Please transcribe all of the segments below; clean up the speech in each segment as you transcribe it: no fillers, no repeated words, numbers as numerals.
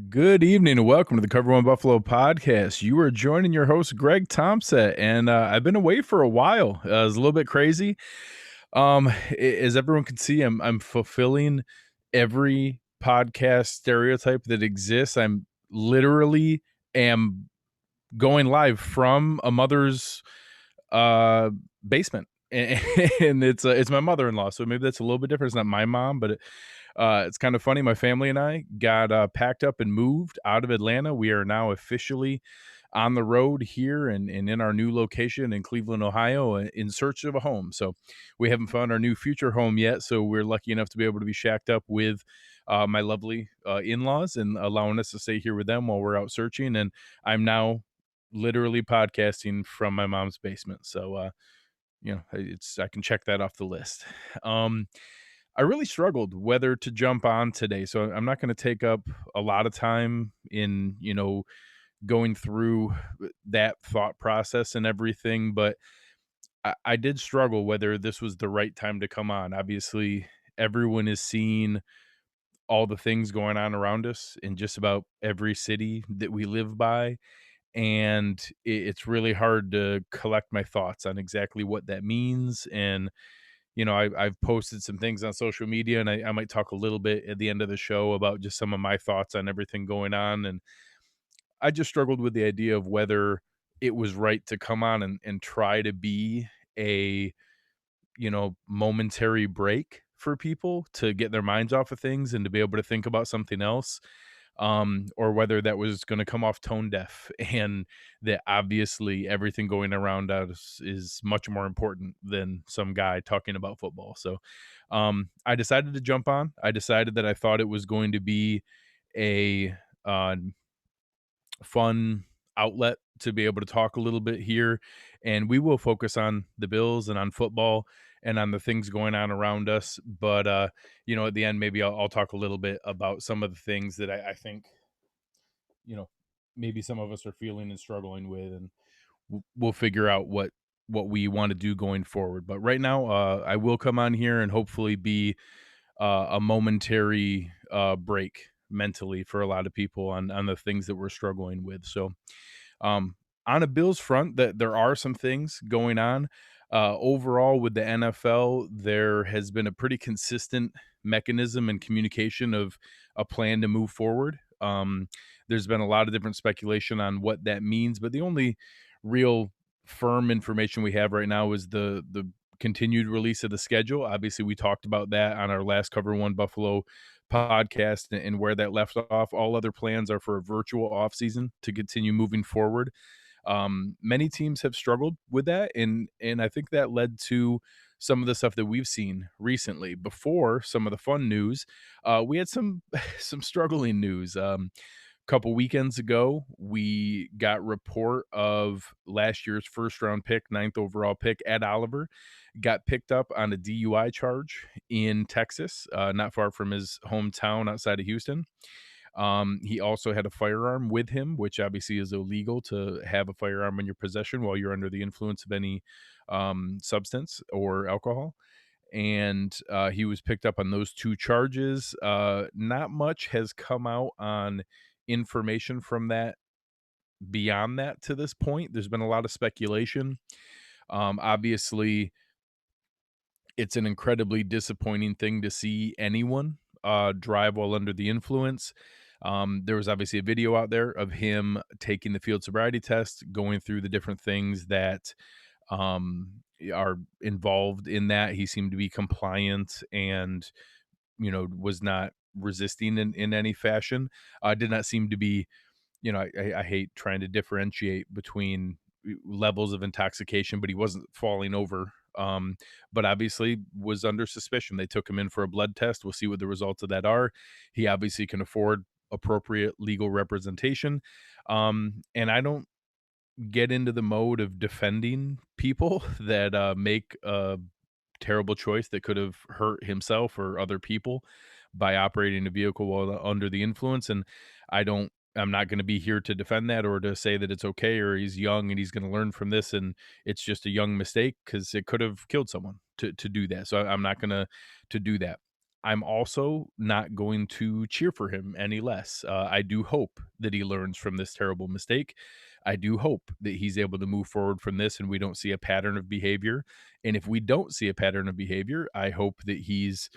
Good evening and welcome to the Cover One Buffalo podcast. You are joining your host Greg Tompsett, and I've been away for a while. It was a little bit crazy. As everyone can see, I'm fulfilling every podcast stereotype that exists. I'm literally am going live from a mother's uh basement. And it's my mother-in-law, so maybe that's a little bit different. It's not my mom, but it's kind of funny. My family and I got packed up and moved out of Atlanta. We are now officially on the road here and in our new location in Cleveland, Ohio, in search of a home. So we haven't found our new future home yet. So we're lucky enough to be able to be shacked up with my lovely in-laws and allowing us to stay here with them while we're out searching. And I'm now literally podcasting from my mom's basement. So I can check that off the list. Um, I really struggled whether to jump on today, so I'm not going to take up a lot of time in going through that thought process and everything, but I did struggle whether this was the right time to come on. Obviously, everyone is seeing all the things going on around us in just about every city that we live by, and it's really hard to collect my thoughts on exactly what that means. And I've posted some things on social media, and I might talk a little bit at the end of the show about just some of my thoughts on everything going on. And I just struggled with the idea of whether it was right to come on and try to be a momentary break for people to get their minds off of things and to be able to think about something else, or whether that was going to come off tone deaf and that obviously everything going around us is much more important than some guy talking about football. So I decided to jump on. I decided that I thought it was going to be a uh, fun outlet to be able to talk a little bit here. And we will focus on the Bills and on football and on the things going on around us. But, at the end, maybe I'll talk a little bit about some of the things that I think, you know, maybe some of us are feeling and struggling with. And we'll figure out what we want to do going forward. But right now, I will come on here and hopefully be a momentary break mentally for a lot of people on the things that we're struggling with. So um, on a Bills front, that there are some things going on. Overall, with the NFL, there has been a pretty consistent mechanism and communication of a plan to move forward. There's been a lot of different speculation on what that means, but the only real firm information we have right now is the continued release of the schedule. Obviously, we talked about that on our last Cover One Buffalo podcast and where that left off. All other plans are for a virtual offseason to continue moving forward. Many teams have struggled with that, and I think that led to some of the stuff that we've seen recently. Before some of the fun news, we had some some struggling news. Couple weekends ago, we got report of last year's first round pick, ninth overall pick, Ed Oliver, got picked up on a DUI charge in Texas, not far from his hometown outside of Houston. He also had a firearm with him, which obviously is illegal to have a firearm in your possession while you're under the influence of any substance or alcohol. And he was picked up on those two charges. Not much has come out on information from that beyond that to this point. There's been a lot of speculation. Obviously, it's an incredibly disappointing thing to see anyone drive while under the influence. There was obviously a video out there of him taking the field sobriety test, going through the different things that are involved in that. He seemed to be compliant and, was not resisting in any fashion. Did not seem to be, I hate trying to differentiate between levels of intoxication, but he wasn't falling over. But obviously was under suspicion. They took him in for a blood test. We'll see what the results of that are. He obviously can afford appropriate legal representation. And I don't get into the mode of defending people that make a terrible choice that could have hurt himself or other people by operating a vehicle while under the influence. And I'm not going to be here to defend that or to say that it's okay or he's young and he's going to learn from this and it's just a young mistake, because it could have killed someone to do that. So I'm not going to do that. I'm also not going to cheer for him any less. I do hope that he learns from this terrible mistake. I do hope that he's able to move forward from this and we don't see a pattern of behavior. And if we don't see a pattern of behavior, I hope that he's,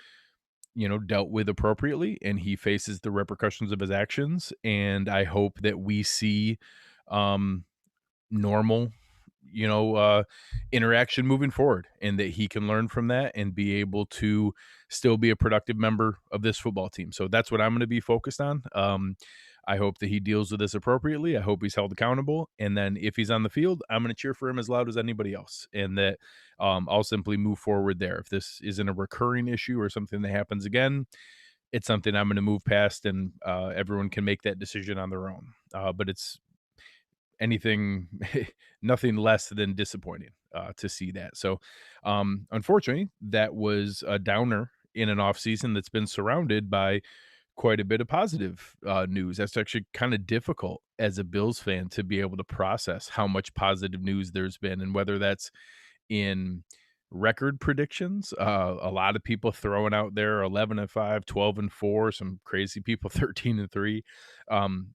dealt with appropriately and he faces the repercussions of his actions. And I hope that we see um, normal, you know, uh, interaction moving forward and that he can learn from that and be able to still be a productive member of this football team. So that's what I'm going to be focused on. I hope that he deals with this appropriately. I hope he's held accountable. And then if he's on the field, I'm going to cheer for him as loud as anybody else. And that I'll simply move forward there. If this isn't a recurring issue or something that happens again, it's something I'm going to move past and everyone can make that decision on their own. But it's anything nothing less than disappointing to see that. So, unfortunately, that was a downer in an off season that's been surrounded by quite a bit of positive news. That's actually kind of difficult as a Bills fan to be able to process how much positive news there's been, and whether that's in record predictions. A lot of people throwing out there 11-5, 12-4, some crazy people 13-3.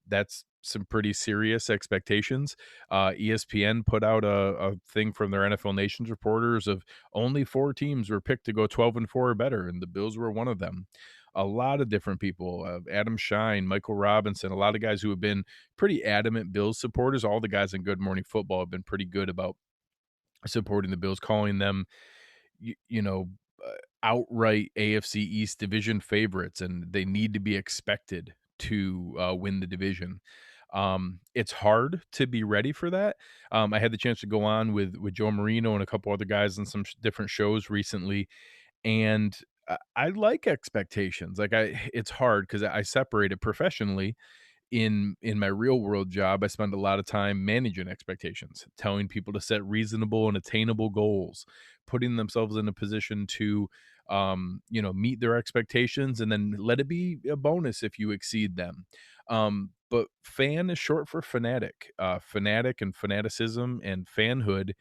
That's some pretty serious expectations. ESPN put out a thing from their NFL Nations reporters of only 4 teams were picked to go 12-4 or better, and the Bills were one of them. A lot of different people, Adam Shine, Michael Robinson, a lot of guys who have been pretty adamant Bills supporters. All the guys in Good Morning Football have been pretty good about supporting the Bills, calling them, y you know, outright AFC East division favorites, and they need to be expected to, win the division. It's hard to be ready for that. I had the chance to go on with Joe Marino and a couple other guys on some different shows recently, and I like expectations. Like, it's hard because I separate it professionally. In my real world job, I spend a lot of time managing expectations, telling people to set reasonable and attainable goals, putting themselves in a position to meet their expectations, and then let it be a bonus if you exceed them. But fan is short for fanatic. Fanatic and fanaticism and fanhood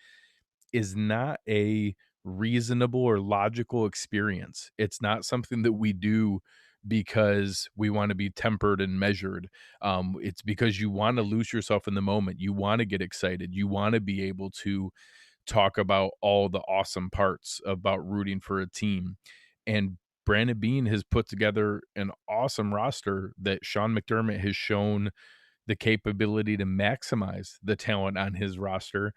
is not a reasonable or logical experience. It's not something that we do because we want to be tempered and measured. It's because you want to lose yourself in the moment. You want to get excited. You want to be able to talk about all the awesome parts about rooting for a team. And Brandon Bean has put together an awesome roster that Sean McDermott has shown the capability to maximize the talent on his roster,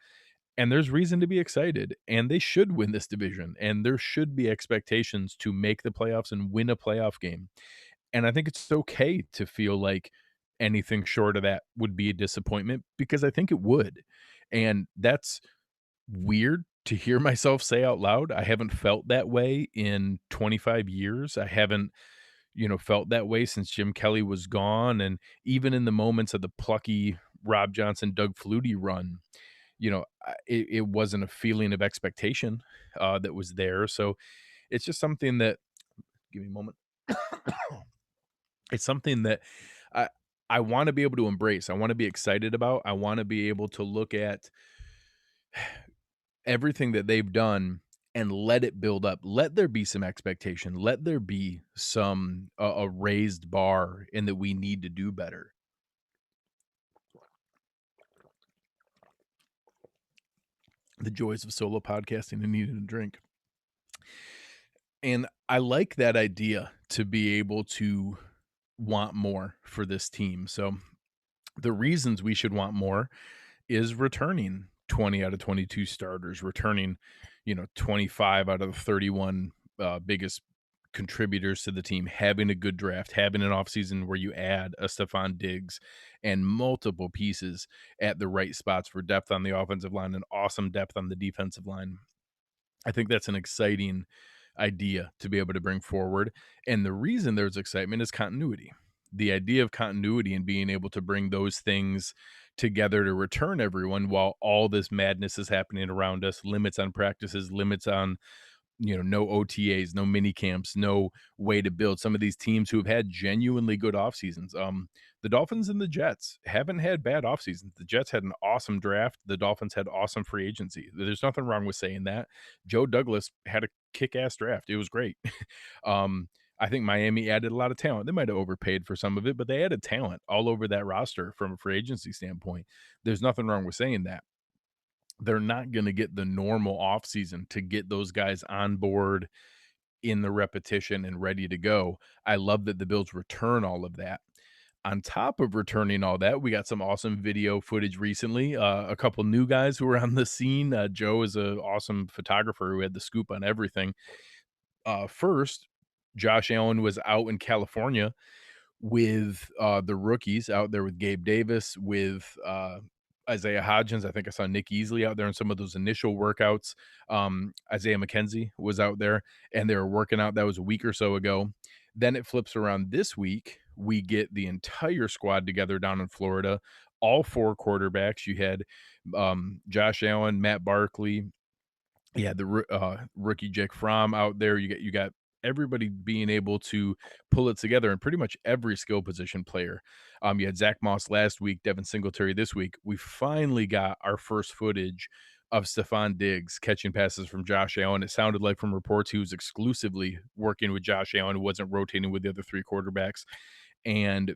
and there's reason to be excited, and they should win this division, and there should be expectations to make the playoffs and win a playoff game. And I think it's okay to feel like anything short of that would be a disappointment, because I think it would. And that's weird to hear myself say out loud. I haven't felt that way in 25 years. I haven't, felt that way since Jim Kelly was gone. And even in the moments of the plucky Rob Johnson, Doug Flutie run, it wasn't a feeling of expectation that was there. So it's just something that, give me a moment. It's something that I I want to be able to embrace. I want to be excited about. I want to be able to look at everything that they've done and let it build up. Let there be some expectation. Let there be some a raised bar in that we need to do better. The joys of solo podcasting and needing a drink. And I like that idea to be able to want more for this team. So the reasons we should want more is returning 20 out of 22 starters, returning, 25 out of the 31 biggest contributors to the team, having a good draft, having an offseason where you add a Stephon Diggs and multiple pieces at the right spots for depth on the offensive line and awesome depth on the defensive line. I think that's an exciting idea to be able to bring forward. And the reason there's excitement is continuity. The idea of continuity and being able to bring those things together to return everyone while all this madness is happening around us, limits on practices, limits on, no OTAs, no mini camps, no way to build. Some of these teams who have had genuinely good off seasons. The Dolphins and the Jets haven't had bad off seasons. The Jets had an awesome draft. The Dolphins had awesome free agency. There's nothing wrong with saying that. Joe Douglas had a kick-ass draft. It was great. I think Miami added a lot of talent. They might have overpaid for some of it, but they added talent all over that roster from a free agency standpoint. There's nothing wrong with saying that. They're not gonna get the normal offseason to get those guys on board in the repetition and ready to go. I love that the Bills return all of that. On top of returning all that, we got some awesome video footage recently. A couple new guys who were on the scene. Joe is an awesome photographer who had the scoop on everything. First, Josh Allen was out in California with, the rookies out there with Gabe Davis, with, Isaiah Hodgins. I think I saw Nick Easley out there in some of those initial workouts. Isaiah McKenzie was out there, and they were working out. That was a week or so ago. Then it flips around this week. We get the entire squad together down in Florida, all 4 quarterbacks. You had, Josh Allen, Matt Barkley, yeah, the rookie Jake Fromm out there. You got everybody being able to pull it together in pretty much every skill position player. You had Zach Moss last week, Devin Singletary this week. We finally got our first footage of Stephon Diggs catching passes from Josh Allen. It sounded like from reports he was exclusively working with Josh Allen, who wasn't rotating with the other 3 quarterbacks. And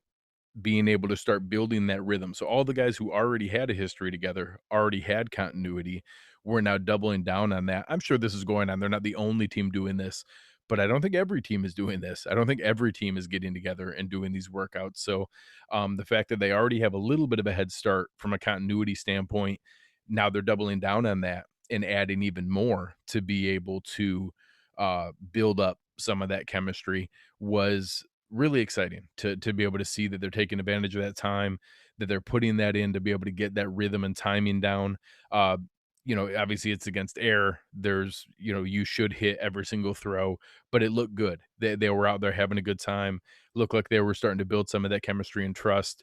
being able to start building that rhythm. So all the guys who already had a history together, already had continuity, we're now doubling down on that. I'm sure this is going on. They're not the only team doing this, but I don't think every team is doing this. I don't think every team is getting together and doing these workouts. So the fact that they already have a little bit of a head start from a continuity standpoint, now they're doubling down on that and adding even more to be able to build up some of that chemistry was really exciting to be able to see that they're taking advantage of that time, that they're putting that in to be able to get that rhythm and timing down. Uh, obviously it's against air. There's, you should hit every single throw, but it looked good. They were out there having a good time. Looked like they were starting to build some of that chemistry and trust.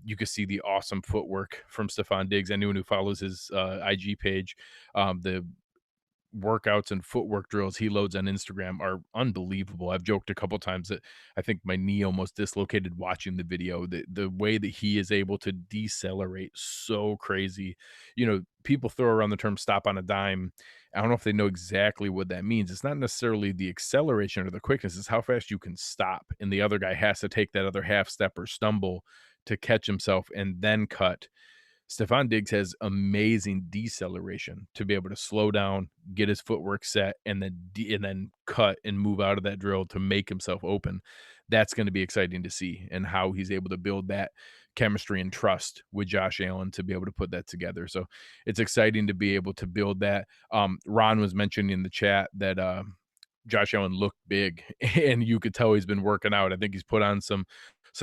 You could see the awesome footwork from Stephon Diggs. Anyone who follows his IG page, the workouts and footwork drills he loads on Instagram are unbelievable. I've joked a couple times that I think my knee almost dislocated watching the video. The way that he is able to decelerate so crazy. People throw around the term stop on a dime. I don't know if they know exactly what that means. It's not necessarily the acceleration or the quickness, it's how fast you can stop. And the other guy has to take that other half step or stumble to catch himself and then cut. Stephon Diggs has amazing deceleration to be able to slow down, get his footwork set, and then cut and move out of that drill to make himself open. That's going to be exciting to see, and how he's able to build that chemistry and trust with Josh Allen to be able to put that together. So it's exciting to be able to build that. Ron was mentioning in the chat that Josh Allen looked big, and you could tell he's been working out. I think he's put on some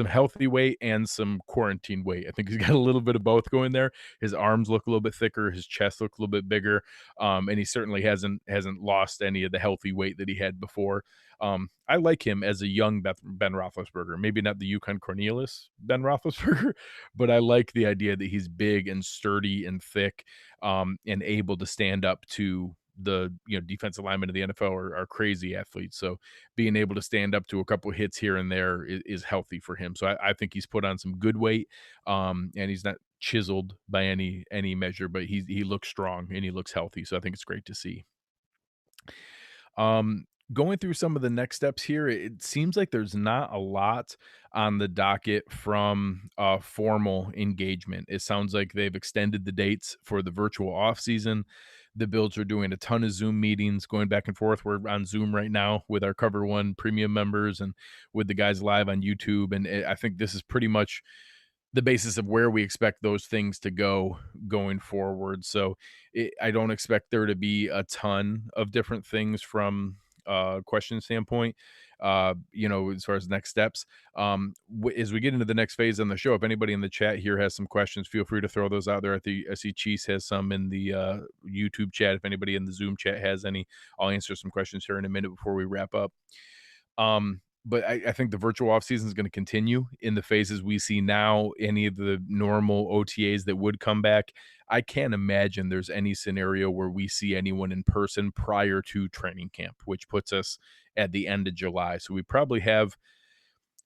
healthy weight and some quarantine weight. I think he's got a little bit of both going there. His arms look a little bit thicker, his chest look a little bit bigger, and he certainly hasn't lost any of the healthy weight that he had before. I like him as a young Ben Roethlisberger, maybe not the Yukon Cornelius Ben Roethlisberger, but I like the idea that he's big and sturdy and thick, and able to stand up to the defensive linemen of the NFL are crazy athletes. So being able to stand up to a couple hits here and there is healthy for him. So I think he's put on some good weight, and he's not chiseled by any measure, but he looks strong and he looks healthy. So I think it's great to see. Going through some of the next steps here, it seems like there's not a lot on the docket from formal engagement. It sounds like they've extended the dates for the virtual off season. The Bills are doing a ton of Zoom meetings going back and forth. We're on Zoom right now with our Cover One premium members and with the guys live on YouTube. And I think this is pretty much the basis of where we expect those things to go going forward. So I don't expect there to be a ton of different things from question standpoint, as far as next steps. As we get into the next phase on the show, if anybody in the chat here has some questions, feel free to throw those out there. I see Cheese has some in the YouTube chat. If anybody in the Zoom chat has any, I'll answer some questions here in a minute before we wrap up. But I think the virtual off season is going to continue in the phases we see now. Any of the normal OTAs that would come back, I can't imagine there's any scenario where we see anyone in person prior to training camp, which puts us at the end of July. So we probably have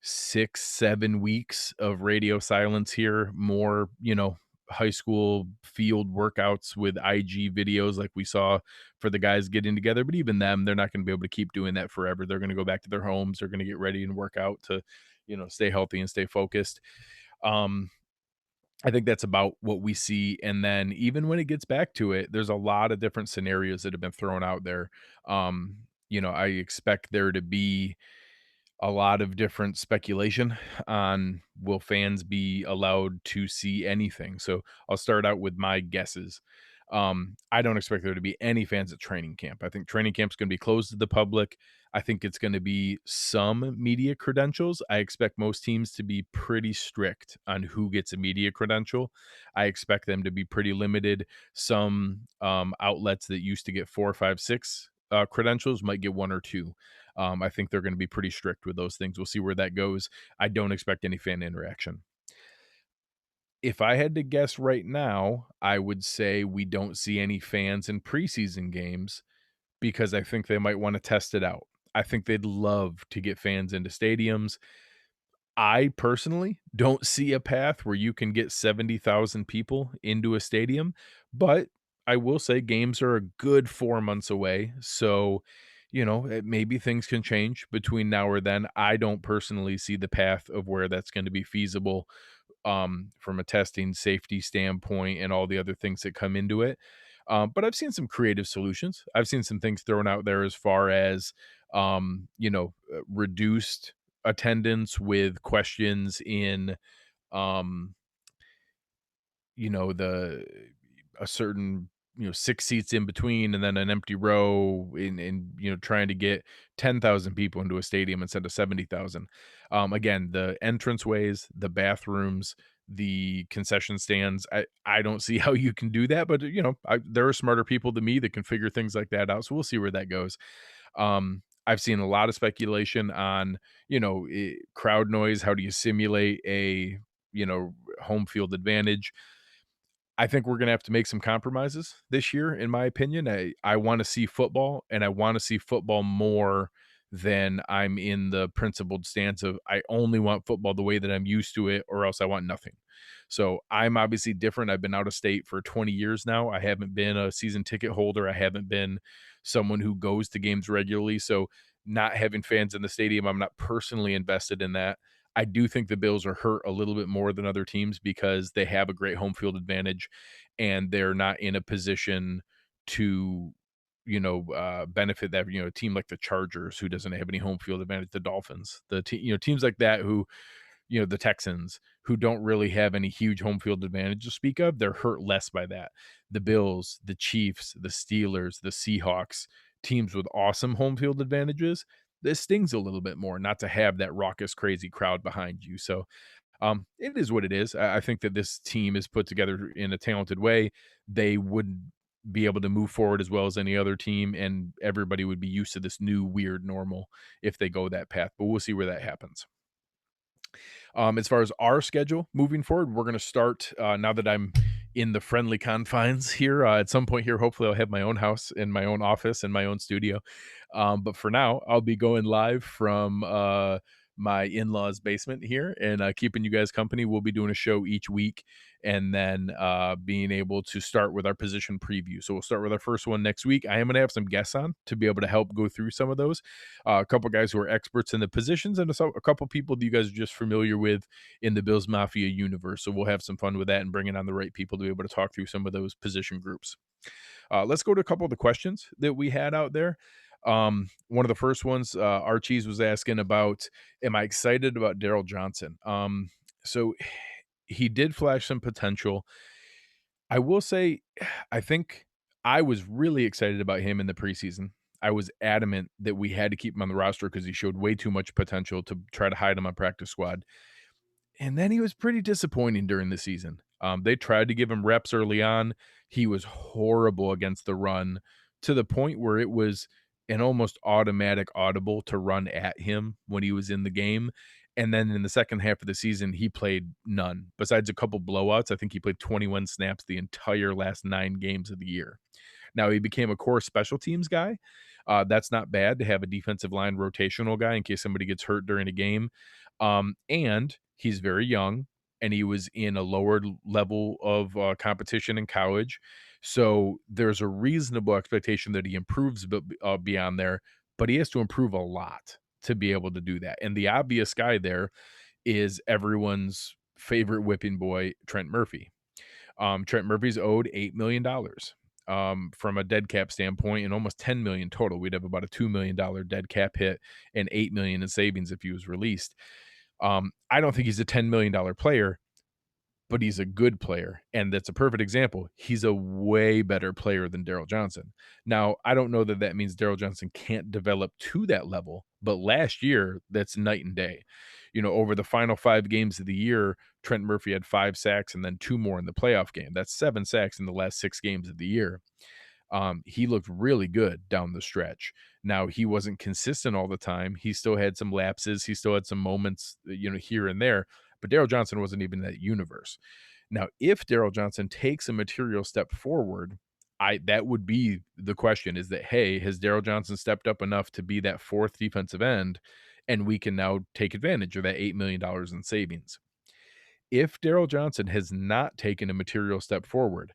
6-7 weeks of radio silence here, more high school field workouts with IG videos like we saw for the guys getting together, but even them, they're not gonna be able to keep doing that forever. They're gonna go back to their homes, they're gonna get ready and work out to, stay healthy and stay focused. Um, I think that's about what we see, and then even when it gets back to it, there's a lot of different scenarios that have been thrown out there. I expect there to be a lot of different speculation on will fans be allowed to see anything. So I'll start out with my guesses. I don't expect there to be any fans at training camp. I think training camp's going to be closed to the public. I think it's going to be some media credentials. I expect most teams to be pretty strict on who gets a media credential. I expect them to be pretty limited. Some outlets that used to get four, five, six credentials might get one or two. I think they're going to be pretty strict with those things. We'll see where that goes. I don't expect any fan interaction. If I had to guess right now, I would say we don't see any fans in preseason games because I think they might want to test it out. I think they'd love to get fans into stadiums. I personally don't see a path where you can get 70,000 people into a stadium, but I will say games are a good 4 months away. So, maybe things can change between now or then. I don't personally see the path of where that's going to be feasible from a testing safety standpoint and all the other things that come into it. But I've seen some creative solutions. I've seen some things thrown out there as far as, reduced attendance with questions in, um, the a certain, 6 seats in between and then an empty row in trying to get 10,000 people into a stadium instead of 70,000. Again, the entranceways, the bathrooms, the concession stands, I don't see how you can do that, but, there are smarter people than me that can figure things like that out, so we'll see where that goes. I've seen a lot of speculation on, crowd noise, how do you simulate a, you know, home field advantage? I think we're gonna have to make some compromises this year, in my opinion. I wanna see football, and I wanna see football more than I'm in the principled stance of, I only want football the way that I'm used to it, or else I want nothing. So, I'm obviously different. I've been out of state for 20 years now. I haven't been a season ticket holder. I haven't been someone who goes to games regularly, so not having fans in the stadium, I'm not personally invested in that. I do think the Bills are hurt a little bit more than other teams because they have a great home field advantage and they're not in a position to, benefit that, a team like the Chargers who doesn't have any home field advantage, the Dolphins, teams like that who, the Texans who don't really have any huge home field advantage to speak of, they're hurt less by that. The Bills, the Chiefs, the Steelers, the Seahawks, teams with awesome home field advantages, this stings a little bit more not to have that raucous, crazy crowd behind you. So, it is what it is. I think that this team is put together in a talented way. They would be able to move forward as well as any other team, and everybody would be used to this new weird normal if they go that path. But we'll see where that happens. As far as our schedule moving forward, we're going to start now that I'm in the friendly confines here. At some point here, hopefully, I'll have my own house and my own office and my own studio. But for now, I'll be going live from my in law's basement here and keeping you guys company. We'll be doing a show each week and then being able to start with our position preview. So we'll start with our first one next week. I am going to have some guests on to be able to help go through some of those. A couple guys who are experts in the positions and a couple people that you guys are just familiar with in the Bills Mafia universe. So we'll have some fun with that and bringing on the right people to be able to talk through some of those position groups. Let's go to a couple of the questions that we had out there. One of the first ones, Archie's was asking about, am I excited about Darryl Johnson? So he did flash some potential. I will say, I think I was really excited about him in the preseason. I was adamant that we had to keep him on the roster because he showed way too much potential to try to hide him on practice squad. And then he was pretty disappointing during the season. They tried to give him reps early on. He was horrible against the run to the point where it was an almost automatic audible to run at him when he was in the game. And then in the second half of the season, he played none. Besides a couple blowouts, I think he played 21 snaps the entire last 9 games of the year. Now he became a core special teams guy. That's not bad to have a defensive line rotational guy in case somebody gets hurt during a game. And he's very young and he was in a lower level of competition in college. So there's a reasonable expectation that he improves beyond there, but he has to improve a lot to be able to do that. And the obvious guy there is everyone's favorite whipping boy, Trent Murphy. Trent Murphy's owed $8 million from a dead cap standpoint, and almost 10 million total. We'd have about a $2 million dead cap hit and 8 million in savings if he was released. I don't think he's a $10 million player, but he's a good player, and that's a perfect example. He's a way better player than Darryl Johnson. Now, I don't know that that means Darryl Johnson can't develop to that level, but last year, that's night and day. Over the final 5 games of the year, Trent Murphy had 5 sacks and then 2 more in the playoff game. That's 7 sacks in the last 6 games of the year. He looked really good down the stretch. Now, he wasn't consistent all the time. He still had some lapses. He still had some moments, here and there, but Darryl Johnson wasn't even in that universe. Now, if Darryl Johnson takes a material step forward, that would be the question is that, hey, has Darryl Johnson stepped up enough to be that 4th defensive end, and we can now take advantage of that $8 million in savings? If Darryl Johnson has not taken a material step forward,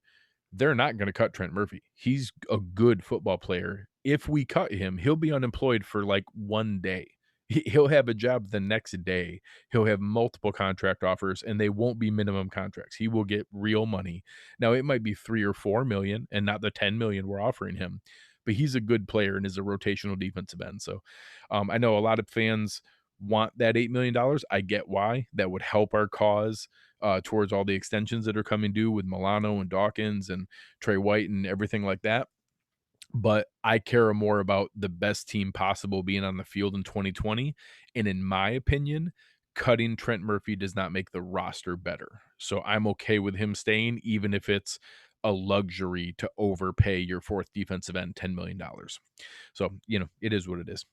they're not gonna cut Trent Murphy. He's a good football player. If we cut him, he'll be unemployed for, like, 1 day. He'll have a job the next day. He'll have multiple contract offers, and they won't be minimum contracts. He will get real money. Now, it might be 3 or 4 million and not the 10 million we're offering him, but he's a good player and is a rotational defensive end. So, I know a lot of fans want that $8 million. I get why. That would help our cause towards all the extensions that are coming due with Milano and Dawkins and Trey White and everything like that. But I care more about the best team possible being on the field in 2020. And in my opinion, cutting Trent Murphy does not make the roster better. So I'm okay with him staying, even if it's a luxury to overpay your 4th defensive end $10 million. So, it is what it is.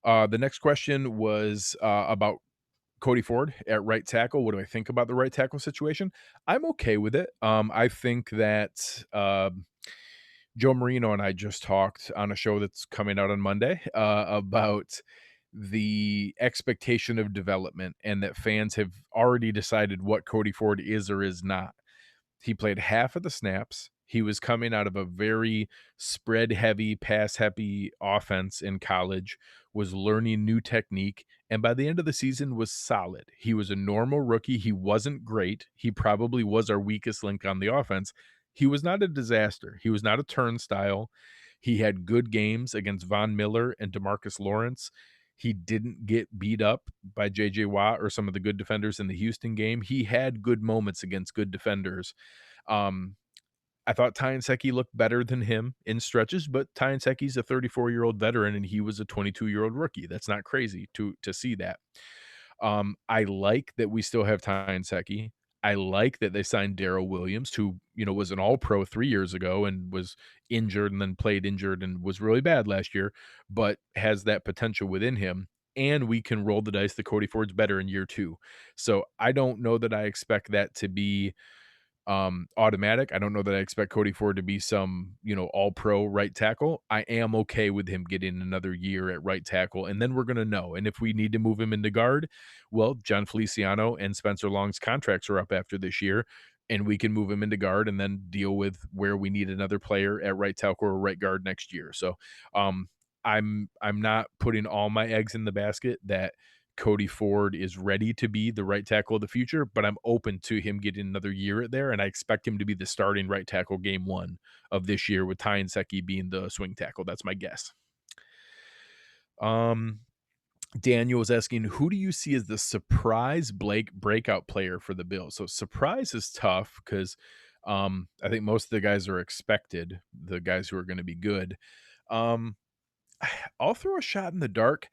The next question was about Cody Ford at right tackle. What do I think about the right tackle situation? I'm okay with it. I think that Joe Marino and I just talked on a show that's coming out on Monday about the expectation of development and that fans have already decided what Cody Ford is or is not. He played half of the snaps. He was coming out of a very spread heavy, pass heavy offense in college, was learning new technique, and by the end of the season was solid. He was a normal rookie. He wasn't great. He probably was our weakest link on the offense. He was not a disaster. He was not a turnstile. He had good games against Von Miller and DeMarcus Lawrence. He didn't get beat up by JJ Watt or some of the good defenders in the Houston game. He had good moments against good defenders. Um, I thought Tyonseki looked better than him in stretches, but Tyonseki's a 34-year-old veteran and he was a 22-year-old rookie. That's not crazy to see that. I like that we still have Tyonseki. I like that they signed Darryl Williams, who, was an all-pro 3 years ago and was injured and then played injured and was really bad last year, but has that potential within him. And we can roll the dice that Cody Ford's better in year 2. So I don't know that I expect that to be automatic. I don't know that I expect Cody Ford to be some, all pro right tackle. I am okay with him getting another year at right tackle, and then we're going to know. And if we need to move him into guard, well, John Feliciano and Spencer Long's contracts are up after this year, and we can move him into guard and then deal with where we need another player at right tackle or right guard next year. So, I'm not putting all my eggs in the basket that Cody Ford is ready to be the right tackle of the future, but I'm open to him getting another year there, and I expect him to be the starting right tackle game 1 of this year with Tyonseki being the swing tackle. That's my guess. Daniel was asking, who do you see as the surprise breakout player for the Bills? So surprise is tough because I think most of the guys are expected, the guys who are going to be good. Um, I'll throw a shot in the dark.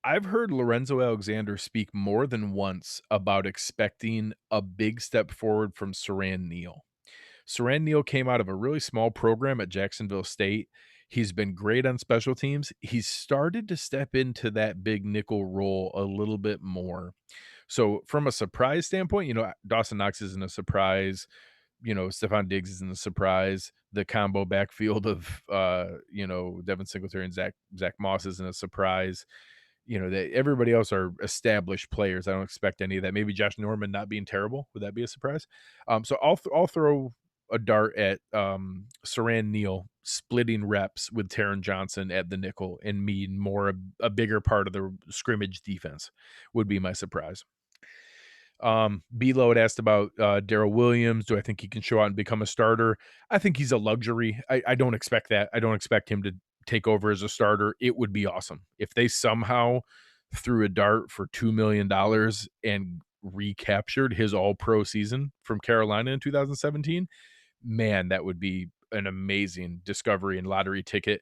I've heard Lorenzo Alexander speak more than once about expecting a big step forward from Saran Neal. Saran Neal came out of a really small program at Jacksonville State. He's been great on special teams. He's started to step into that big nickel role a little bit more. So, from a surprise standpoint, Dawson Knox isn't a surprise. Stephon Diggs isn't a surprise. The combo backfield of, Devin Singletary and Zach Moss isn't a surprise. that everybody else are established players. I don't expect any of that. Maybe Josh Norman not being terrible. Would that be a surprise? So I'll throw a dart at Saran Neal splitting reps with Taron Johnson at the nickel and me more a bigger part of the scrimmage defense would be my surprise. B-Lo had asked about Darryl Williams. Do I think he can show out and become a starter? I think he's a luxury. I don't expect that. I don't expect him to take over as a starter. It would be awesome if they somehow threw a dart for $2 million and recaptured his all-pro season from Carolina in 2017. Man, that would be an amazing discovery and lottery ticket.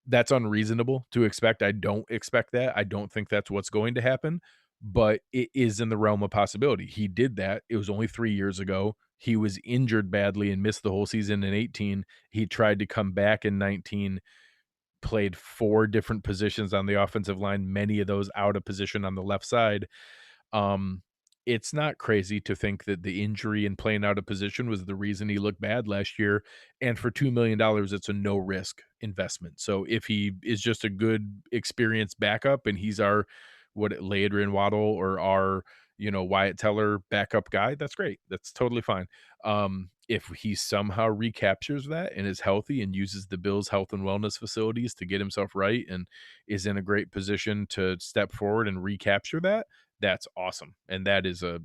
That's unreasonable to expect. I don't expect that. I don't think that's what's going to happen, but it is in the realm of possibility. He did that. It was only 3 years ago. He was injured badly and missed the whole season in 18. He tried to come back in 19, played 4 different positions on the offensive line, many of those out of position on the left side. Um, it's not crazy to think that the injury and playing out of position was the reason he looked bad last year, and for $2 million, it's a no risk investment. So if he is just a good experienced backup and he's our Adrian Waddle or our, Wyatt Teller backup guy, that's great. That's totally fine. If he somehow recaptures that and is healthy and uses the Bills' health and wellness facilities to get himself right and is in a great position to step forward and recapture that, that's awesome, and that is a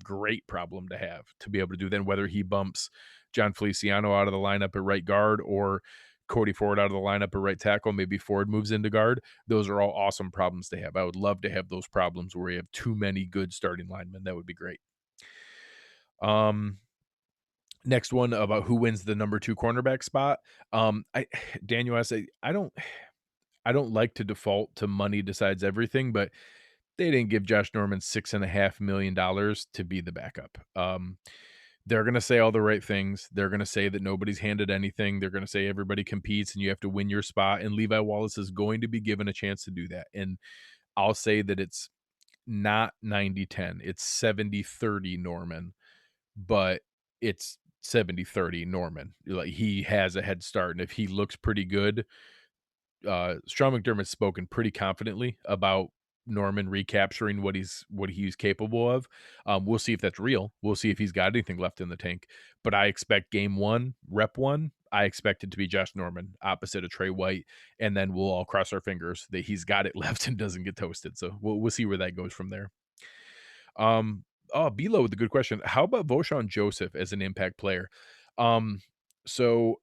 great problem to have, to be able to do then, whether he bumps John Feliciano out of the lineup at right guard or Cody Ford out of the lineup at right tackle, maybe Ford moves into guard. Those are all awesome problems to have. I would love to have those problems where you have too many good starting linemen. That would be great. Next one about who wins the number 2 cornerback spot. I Daniel, I don't like to default to money decides everything, but they didn't give Josh Norman $6.5 million to be the backup. They're gonna say all the right things. They're gonna say that nobody's handed anything. They're gonna say everybody competes and you have to win your spot, and Levi Wallace is going to be given a chance to do that. And I'll say that it's not 90-10. It's 70-30 Norman, but it's 70-30 Norman. Like, he has a head start, and if he looks pretty good, Sean McDermott's spoken pretty confidently about Norman recapturing what he's capable of. We'll see if that's real. We'll see if he's got anything left in the tank. But I expect game 1, rep 1, I expect it to be Josh Norman opposite of Trey White, and then we'll all cross our fingers that he's got it left and doesn't get toasted. So we'll see where that goes from there. Bilo with a good question. How about Voshon Joseph as an impact player? So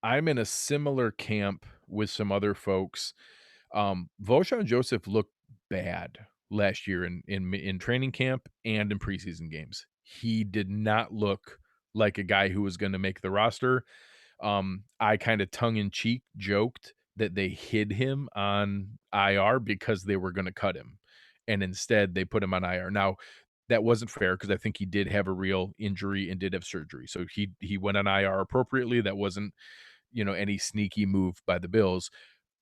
I'm in a similar camp with some other folks. Voshon Joseph looked bad last year in training camp and in preseason games. He did not look like a guy who was going to make the roster. I kind of tongue in cheek joked that they hid him on IR because they were going to cut him, and instead they put him on IR. Now, that wasn't fair because I think he did have a real injury and did have surgery, so he went on IR appropriately. That wasn't any sneaky move by the Bills,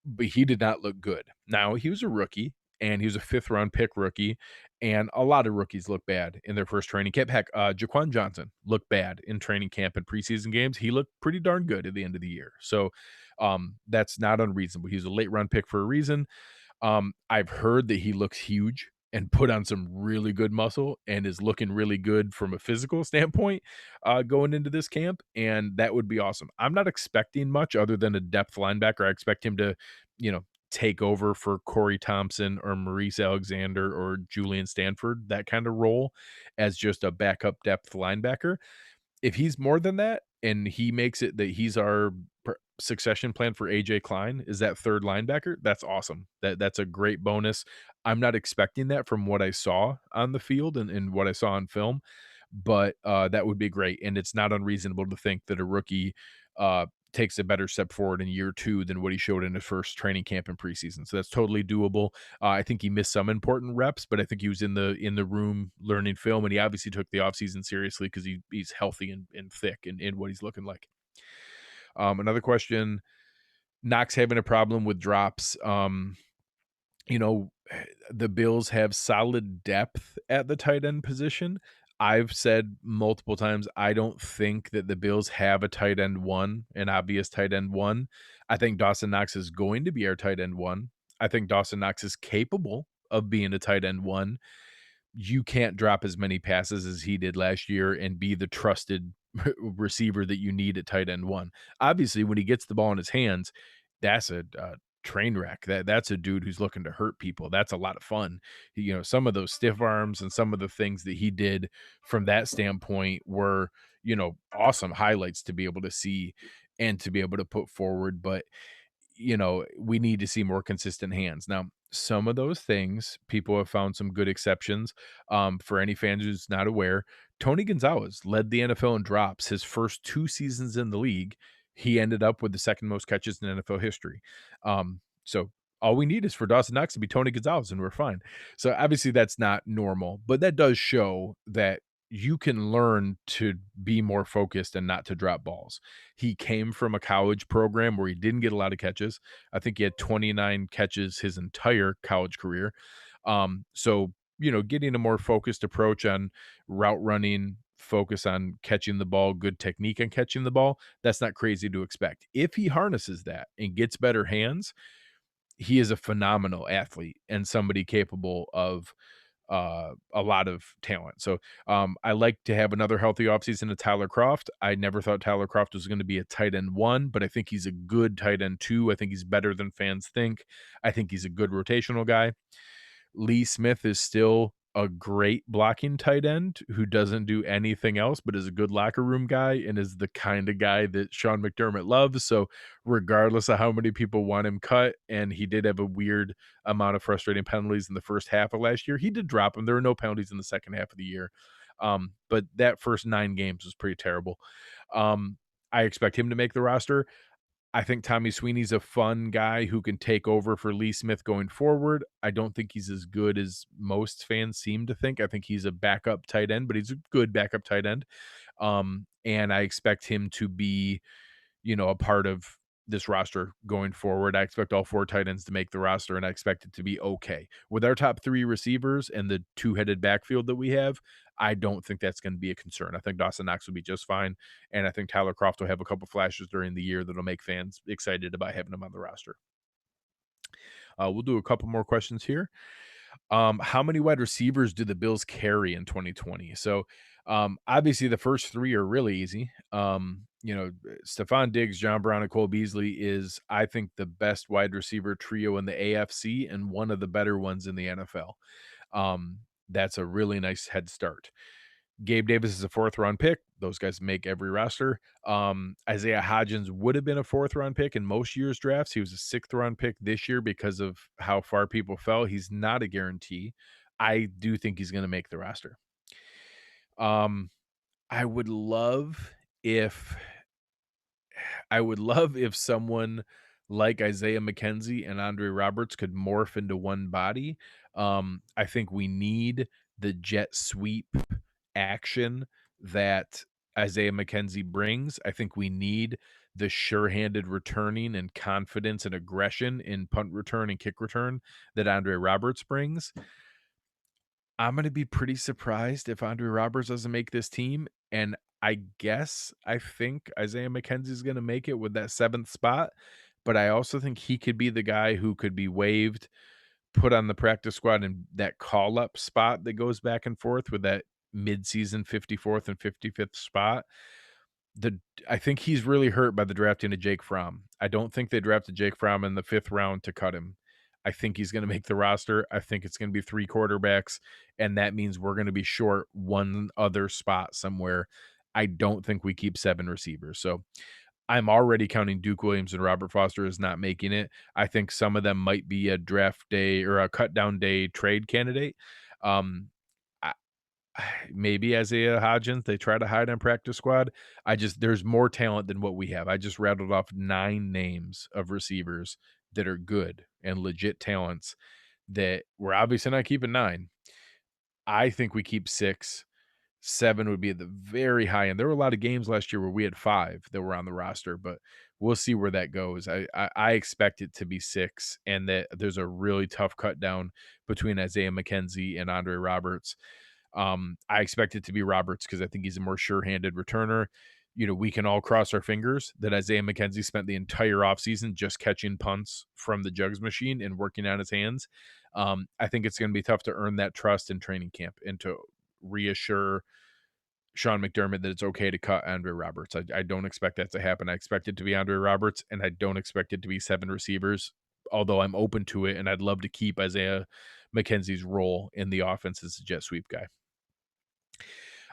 but he did not look good. Now, he was a rookie, and he was a 5th round pick rookie, and a lot of rookies look bad in their first training camp. Heck, Jaquan Johnson looked bad in training camp and preseason games. He looked pretty darn good at the end of the year. So, that's not unreasonable. He's a late round pick for a reason. I've heard that he looks huge and put on some really good muscle and is looking really good from a physical standpoint, going into this camp, and that would be awesome. I'm not expecting much other than a depth linebacker. I expect him to, take over for Corey Thompson or Maurice Alexander or Julian Stanford, that kind of role as just a backup depth linebacker. If he's more than that and he makes it that he's our succession plan for AJ Klein is that 3rd linebacker, that's awesome. That's a great bonus. I'm not expecting that from what I saw on the field and what I saw on film, but that would be great. And it's not unreasonable to think that a rookie takes a better step forward in year 2 than what he showed in his first training camp and preseason. So that's totally doable. I think he missed some important reps, but I think he was in the room learning film, and he obviously took the offseason seriously because he's healthy and thick in what he's looking like. Another question, Knox having a problem with drops. You know, the Bills have solid depth at the tight end position. I've said multiple times, I don't think that the Bills have a tight end 1, an obvious tight end 1. I think Dawson Knox is going to be our tight end 1. I think Dawson Knox is capable of being a tight end one. You can't drop as many passes as he did last year and be the trusted receiver that you need at tight end one. Obviously, when he gets the ball in his hands, that's a train wreck. That's a dude who's looking to hurt people. That's a lot of fun. Some of those stiff arms and some of the things that he did from that standpoint were, awesome highlights to be able to see and to be able to put forward. But we need to see more consistent hands. Now, some of those things, people have found some good exceptions. For any fans who's not aware, Tony Gonzalez led the NFL in drops his first 2 seasons in the league. He ended up with the second most catches in NFL history. So all we need is for Dawson Knox to be Tony Gonzalez, and we're fine. So obviously that's not normal, but that does show that you can learn to be more focused and not to drop balls. He came from a college program where he didn't get a lot of catches. I think he had 29 catches his entire college career. So, getting a more focused approach on route running, focus on catching the ball, good technique on catching the ball, that's not crazy to expect. If he harnesses that and gets better hands, he is a phenomenal athlete and somebody capable of a lot of talent. So I like to have another healthy offseason of Tyler Kroft. I never thought Tyler Kroft was going to be a tight end one, but I think he's a good tight end two. I think he's better than fans think. I think he's a good rotational guy. Lee Smith is still a great blocking tight end who doesn't do anything else, but is a good locker room guy and is the kind of guy that Sean McDermott loves. So regardless of how many people want him cut, and he did have a weird amount of frustrating penalties in the first half of last year, he did drop them. There were no penalties in the second half of the year. But that first 9 games was pretty terrible. I expect him to make the roster. I think Tommy Sweeney's a fun guy who can take over for Lee Smith going forward. I don't think he's as good as most fans seem to think. I think he's a backup tight end, but he's a good backup tight end. And I expect him to be, a part of this roster going forward. I expect all 4 tight ends to make the roster, and I expect it to be okay. With our top 3 receivers and the two-headed backfield that we have, I don't think that's going to be a concern. I think Dawson Knox will be just fine, and I think Tyler Kroft will have a couple flashes during the year that'll make fans excited about having him on the roster. We'll do a couple more questions here. How many wide receivers do the Bills carry in 2020? So, obviously the first 3 are really easy. Stephon Diggs, John Brown, and Cole Beasley is, I think, the best wide receiver trio in the AFC and one of the better ones in the NFL. That's a really nice head start. Gabe Davis is a 4th-round pick. Those guys make every roster. Isaiah Hodgins would have been a 4th-round pick in most years' drafts. He was a 6th-round pick this year because of how far people fell. He's not a guarantee. I do think he's going to make the roster. I would love if someone like Isaiah McKenzie and Andre Roberts could morph into one body. I think we need the jet sweep action that Isaiah McKenzie brings. I think we need the sure-handed returning and confidence and aggression in punt return and kick return that Andre Roberts brings. I'm going to be pretty surprised if Andre Roberts doesn't make this team, and I think Isaiah McKenzie is going to make it with that 7th spot, but I also think he could be the guy who could be waived, put on the practice squad in that call-up spot that goes back and forth with that midseason 54th and 55th spot. I think he's really hurt by the drafting of Jake Fromm. I don't think they drafted Jake Fromm in the 5th round to cut him. I think he's going to make the roster. I think it's going to be 3 quarterbacks, and that means we're going to be short one other spot somewhere. I don't think we keep 7 receivers. So I'm already counting Duke Williams and Robert Foster as not making it. I think some of them might be a draft day or a cut down day trade candidate. I, maybe Isaiah Hodgins, they try to hide on practice squad. There's more talent than what we have. I just rattled off 9 names of receivers that are good and legit talents that we're obviously not keeping 9. I think we keep 6. 7 would be at the very high end. There were a lot of games last year where we had 5 that were on the roster, but we'll see where that goes. I expect it to be 6, and that there's a really tough cut down between Isaiah McKenzie and Andre Roberts. I expect it to be Roberts because I think he's a more sure-handed returner. we can all cross our fingers that Isaiah McKenzie spent the entire offseason just catching punts from the jugs machine and working on his hands. I think it's going to be tough to earn that trust in training camp and to reassure Sean McDermott that it's okay to cut Andre Roberts. I don't expect that to happen. I expect it to be Andre Roberts, and I don't expect it to be 7 receivers, although I'm open to it, and I'd love to keep Isaiah McKenzie's role in the offense as a jet sweep guy.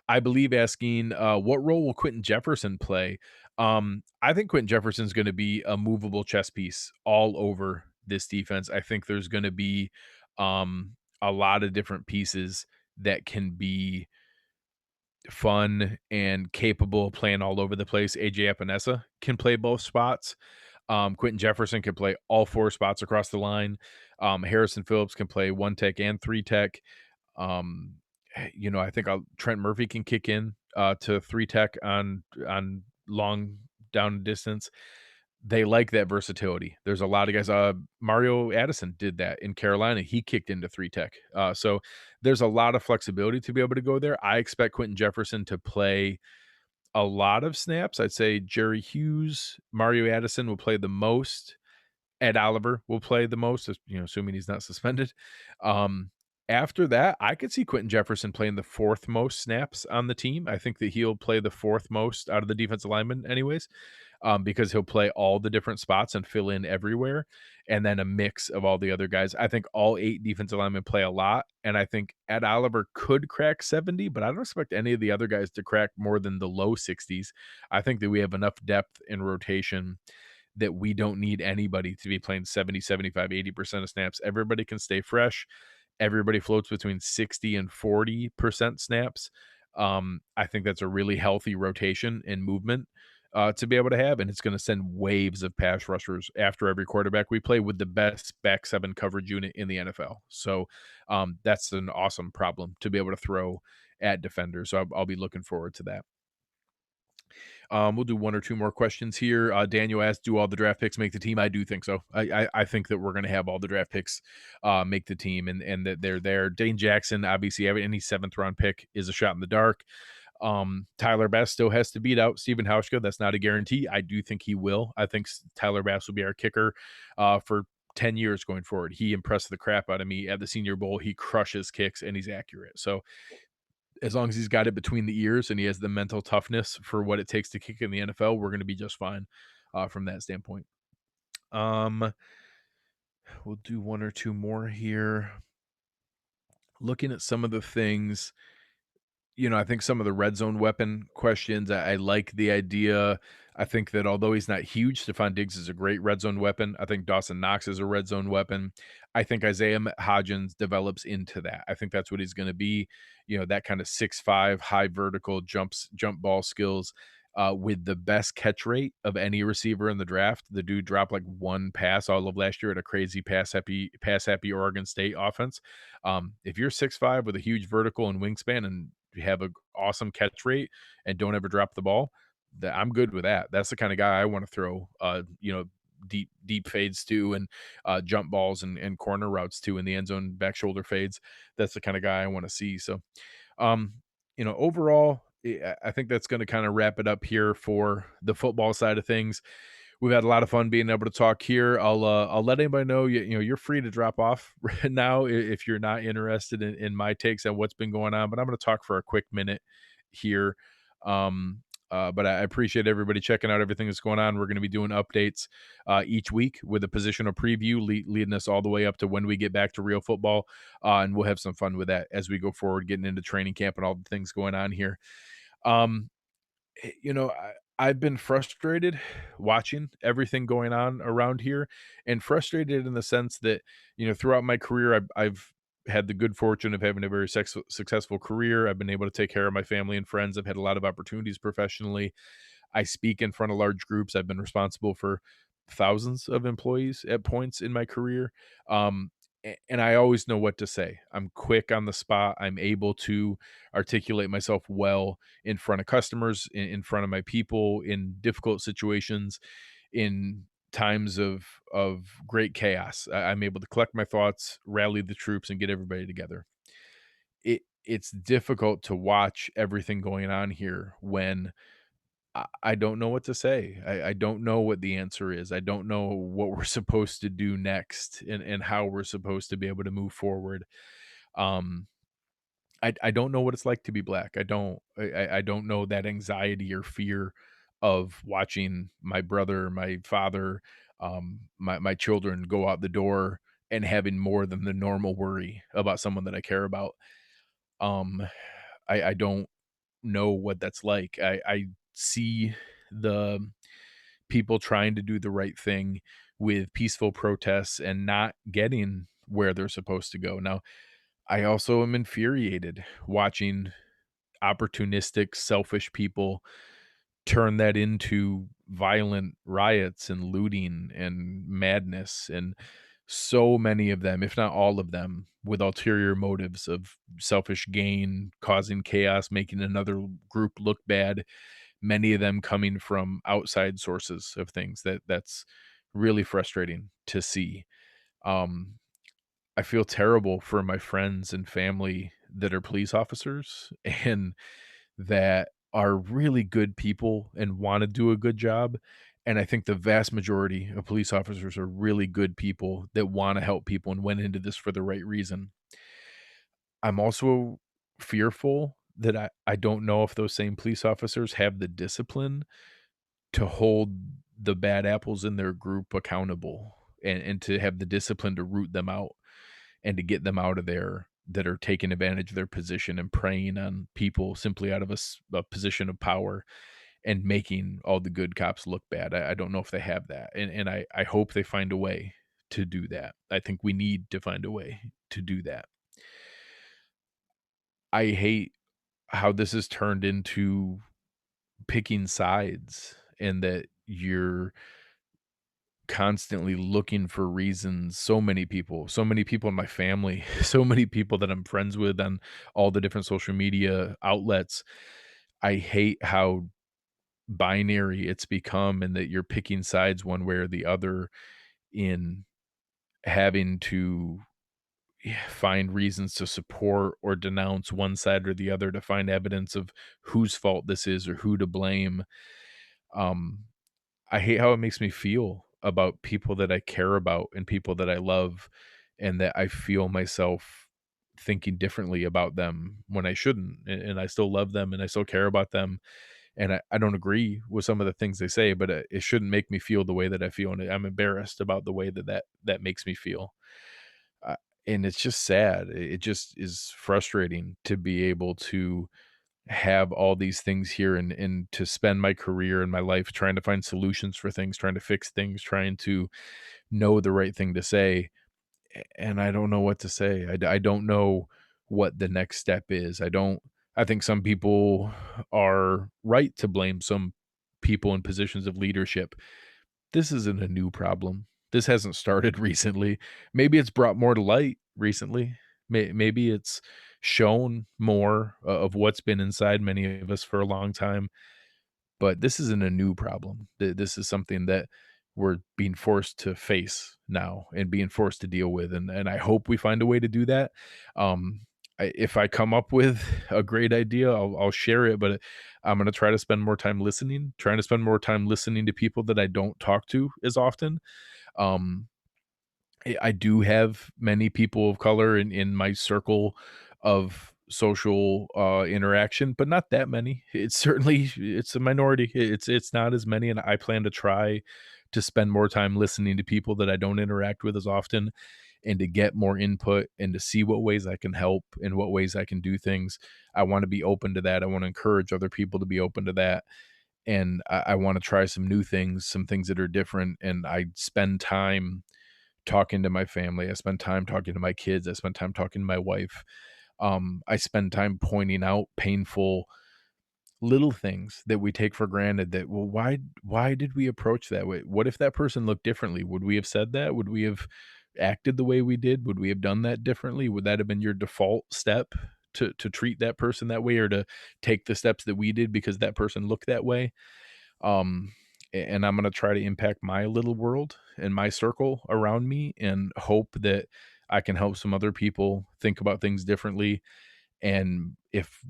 I believe asking, what role will Quinton Jefferson play? I think Quinton Jefferson's gonna be a movable chess piece all over this defense. I think there's gonna be, a lot of different pieces that can be fun and capable of playing all over the place. AJ Epinesa can play both spots. Quinton Jefferson can play all 4 spots across the line. Harrison Phillips can play 1 tech and 3 tech. Um, I think Trent Murphy can kick in to 3 tech on long down distance. They like that versatility. There's a lot of guys. Mario Addison did that in Carolina. He kicked into 3 tech. So there's a lot of flexibility to be able to go there. I expect Quinton Jefferson to play a lot of snaps. I'd say Jerry Hughes, Mario Addison will play the most. Ed Oliver will play the most, assuming he's not suspended. Um, After that, I could see Quinton Jefferson playing the 4th most snaps on the team. I think that he'll play the 4th most out of the defensive linemen anyways, because he'll play all the different spots and fill in everywhere, and then a mix of all the other guys. I think all 8 defensive linemen play a lot, and I think Ed Oliver could crack 70, but I don't expect any of the other guys to crack more than the low 60s. I think that we have enough depth in rotation that we don't need anybody to be playing 70, 75, 80% of snaps. Everybody can stay fresh. Everybody floats between 60 and 40% snaps. I think that's a really healthy rotation and movement to be able to have, and it's going to send waves of pass rushers after every quarterback we play with the best back 7 coverage unit in the NFL. So that's an awesome problem to be able to throw at defenders. So I'll be looking forward to that. We'll do 1 or 2 more questions here. Daniel asked, "Do all the draft picks make the team?" I do think so. I think that we're going to have all the draft picks make the team, and that they're there. Dane Jackson, obviously, any 7th round pick is a shot in the dark. Tyler Bass still has to beat out Steven Hauschka. That's not a guarantee. I do think he will. I think Tyler Bass will be our kicker for 10 years going forward. He impressed the crap out of me at the Senior Bowl. He crushes kicks and he's accurate. So as long as he's got it between the ears and he has the mental toughness for what it takes to kick in the NFL, we're going to be just fine from that standpoint. We'll do 1 or 2 more here. Looking at some of the things, I think some of the red zone weapon questions, I like the idea. I think that although he's not huge, Stephon Diggs is a great red zone weapon. I think Dawson Knox is a red zone weapon. I think Isaiah Hodgins develops into that. I think that's what he's going to be. That kind of 6'5", high vertical jump ball skills with the best catch rate of any receiver in the draft. The dude dropped like 1 pass all of last year at a crazy pass happy Oregon State offense. If you're 6'5" with a huge vertical and wingspan and you have an awesome catch rate and don't ever drop the ball, that I'm good with that. That's the kind of guy I want to throw, deep fades to and jump balls and corner routes to in the end zone, back shoulder fades. That's the kind of guy I want to see. So, overall, I think that's going to kind of wrap it up here for the football side of things. We've had a lot of fun being able to talk here. I'll let anybody know you're free to drop off right now if you're not interested in my takes on what's been going on. But I'm going to talk for a quick minute here. But I appreciate everybody checking out everything that's going on. We're going to be doing updates each week with a positional preview leading us all the way up to when we get back to real football. And we'll have some fun with that as we go forward, getting into training camp and all the things going on here. Um, I've been frustrated watching everything going on around here, and frustrated in the sense that, throughout my career, I've had the good fortune of having a very successful career. I've been able to take care of my family and friends. I've had a lot of opportunities professionally. I speak in front of large groups. I've been responsible for thousands of employees at points in my career. And I always know what to say. I'm quick on the spot. I'm able to articulate myself well in front of customers, in front of my people, in difficult situations, in times of great chaos. I'm able to collect my thoughts, rally the troops, and get everybody together. It's difficult to watch everything going on here when I don't know what to say. I don't know what the answer is. I don't know what we're supposed to do next and how we're supposed to be able to move forward. Um, I don't know what it's like to be black. I don't know that anxiety or fear of watching my brother, my father, my children go out the door and having more than the normal worry about someone that I care about. Um, I don't know what that's like. I see the people trying to do the right thing with peaceful protests and not getting where they're supposed to go. Now, I also am infuriated watching opportunistic, selfish people turn that into violent riots and looting and madness, and so many of them, if not all of them, with ulterior motives of selfish gain, causing chaos, making another group look bad, many of them coming from outside sources of things that's really frustrating to see. Um, I feel terrible for my friends and family that are police officers and that are really good people and wanna do a good job, and I think the vast majority of police officers are really good people that wanna help people and went into this for the right reason. I'm also fearful that I don't know if those same police officers have the discipline to hold the bad apples in their group accountable and to have the discipline to root them out and to get them out of there that are taking advantage of their position and preying on people simply out of a position of power and making all the good cops look bad. I don't know if they have that, and I hope they find a way to do that. I think we need to find a way to do that. I hate how this has turned into picking sides and that you're constantly looking for reasons. So many people in my family, so many people that I'm friends with on all the different social media outlets. I hate how binary it's become and that you're picking sides one way or the other in having to find reasons to support or denounce one side or the other to find evidence of whose fault this is or who to blame. Um, I hate how it makes me feel about people that I care about and people that I love, and that I feel myself thinking differently about them when I shouldn't. And I still love them and I still care about them. And I don't agree with some of the things they say, but it shouldn't make me feel the way that I feel. And I'm embarrassed about the way that makes me feel. Uh, and it's just sad. It just is frustrating to be able to have all these things here and to spend my career and my life trying to find solutions for things, trying to fix things, trying to know the right thing to say, and I don't know what to say. I don't know what the next step is. I think some people are right to blame some people in positions of leadership. This isn't a new problem. This hasn't started recently. Maybe it's brought more to light recently. Maybe it's shown more of what's been inside many of us for a long time, but this isn't a new problem. This is something that we're being forced to face now and being forced to deal with, and I hope we find a way to do that. Um, if I come up with a great idea, I'll share it, but I'm gonna try to spend more time listening, trying to spend more time listening to people that I don't talk to as often. Um, I do have many people of color in my circle of social, interaction, but not that many. It's a minority. It's not as many, and I plan to try to spend more time listening to people that I don't interact with as often and to get more input and to see what ways I can help and what ways I can do things. I wanna be open to that. I wanna encourage other people to be open to that, and I wanna try some new things, some things that are different, and I spend time talking to my family. I spend time talking to my kids. I spend time talking to my wife. I spend time pointing out painful little things that we take for granted that, well, why did we approach that way? What if that person looked differently? Would we have said that? Would we have acted the way we did? Would we have done that differently? Would that have been your default step to treat that person that way or to take the steps that we did because that person looked that way? And I'm gonna try to impact my little world and my circle around me and hope that I can help some other people think about things differently And if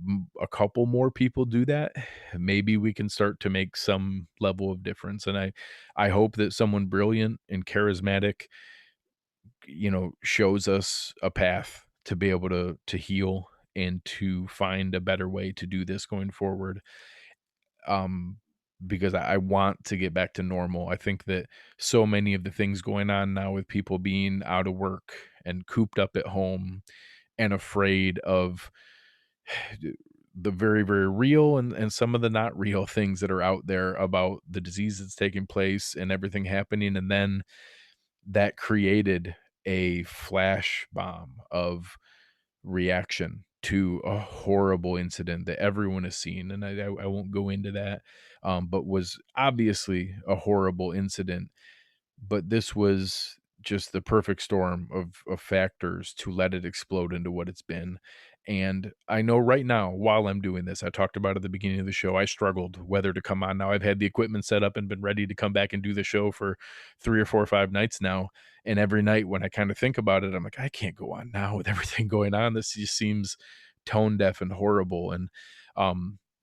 a couple more people do that, maybe we can start to make some level of difference. And I hope that someone brilliant and charismatic, shows us a path to be able to heal and to find a better way to do this going forward. Um, because I want to get back to normal. I think that so many of the things going on now with people being out of work and cooped up at home and afraid of the very, very real and some of the not real things that are out there about the disease that's taking place and everything happening. And then that created a flash bomb of reaction to a horrible incident that everyone has seen. And I won't go into that, but was obviously a horrible incident, but this was just the perfect storm of factors to let it explode into what it's been. And I know right now, while I'm doing this, I talked about at the beginning of the show, I struggled whether to come on. Now I've had the equipment set up and been ready to come back and do the show for 3 or 4 or 5 nights now. And every night when I kind of think about it, I'm like, I can't go on now with everything going on. This just seems tone deaf and horrible. And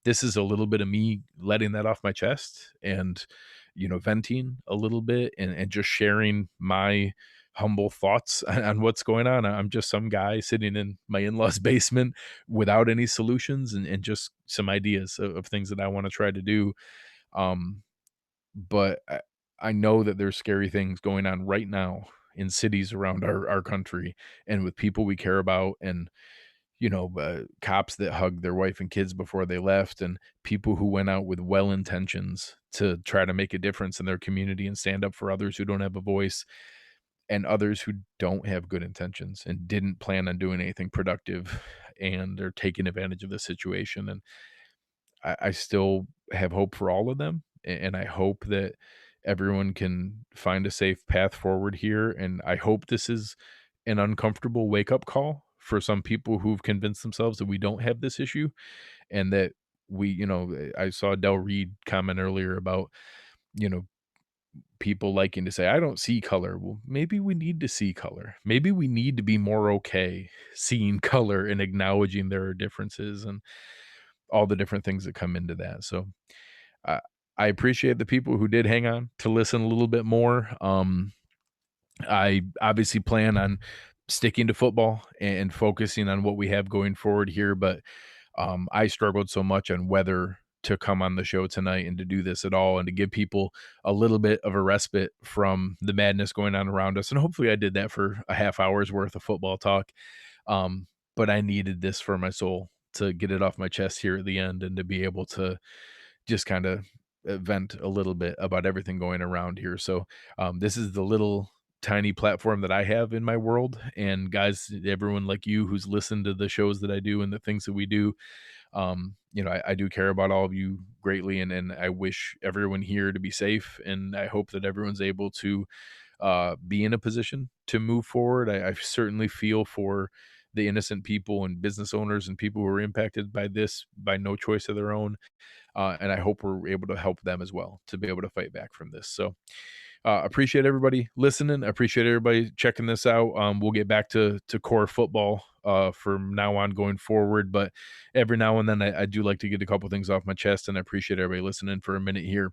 this is a little bit of me letting that off my chest and venting a little bit and just sharing my humble thoughts on what's going on. I'm just some guy sitting in my in-laws basement without any solutions and just some ideas of things that I want to try to do. Um, but I know that there's scary things going on right now in cities around our country and with people we care about, and cops that hugged their wife and kids before they left, and people who went out with well intentions to try to make a difference in their community and stand up for others who don't have a voice, and others who don't have good intentions and didn't plan on doing anything productive and are taking advantage of the situation. And I still have hope for all of them. And I hope that everyone can find a safe path forward here. And I hope this is an uncomfortable wake up call for some people who've convinced themselves that we don't have this issue, and that I saw Del Reed comment earlier about, you know, people liking to say, I don't see color. Well, maybe we need to see color. Maybe we need to be more okay seeing color and acknowledging there are differences and all the different things that come into that. So I I appreciate the people who did hang on to listen a little bit more. I obviously plan on sticking to football and focusing on what we have going forward here, but I struggled so much on whether to come on the show tonight and to do this at all and to give people a little bit of a respite from the madness going on around us. And hopefully I did that for a half hour's worth of football talk. But I needed this for my soul to get it off my chest here at the end and to be able to just kind of vent a little bit about everything going around here. So this is the little tiny platform that I have in my world. And guys, everyone like you who's listened to the shows that I do and the things that we do, I do care about all of you greatly, and I wish everyone here to be safe. And I hope that everyone's able to be in a position to move forward. I certainly feel for the innocent people and business owners and people who are impacted by this by no choice of their own. And I hope we're able to help them as well to be able to fight back from this. So appreciate everybody listening. I appreciate everybody checking this out. We'll get back to core football from now on going forward, but every now and then I do like to get a couple things off my chest, and I appreciate everybody listening for a minute here.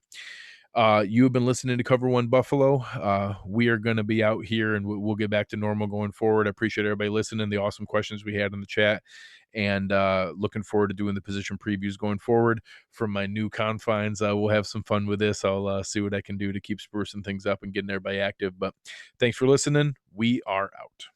You have been listening to Cover One Buffalo. We are going to be out here, and we'll get back to normal going forward. I appreciate everybody listening, the awesome questions we had in the chat, and looking forward to doing the position previews going forward from my new confines. We'll have some fun with this. I'll see what I can do to keep sprucing things up and getting everybody active. But thanks for listening. We are out.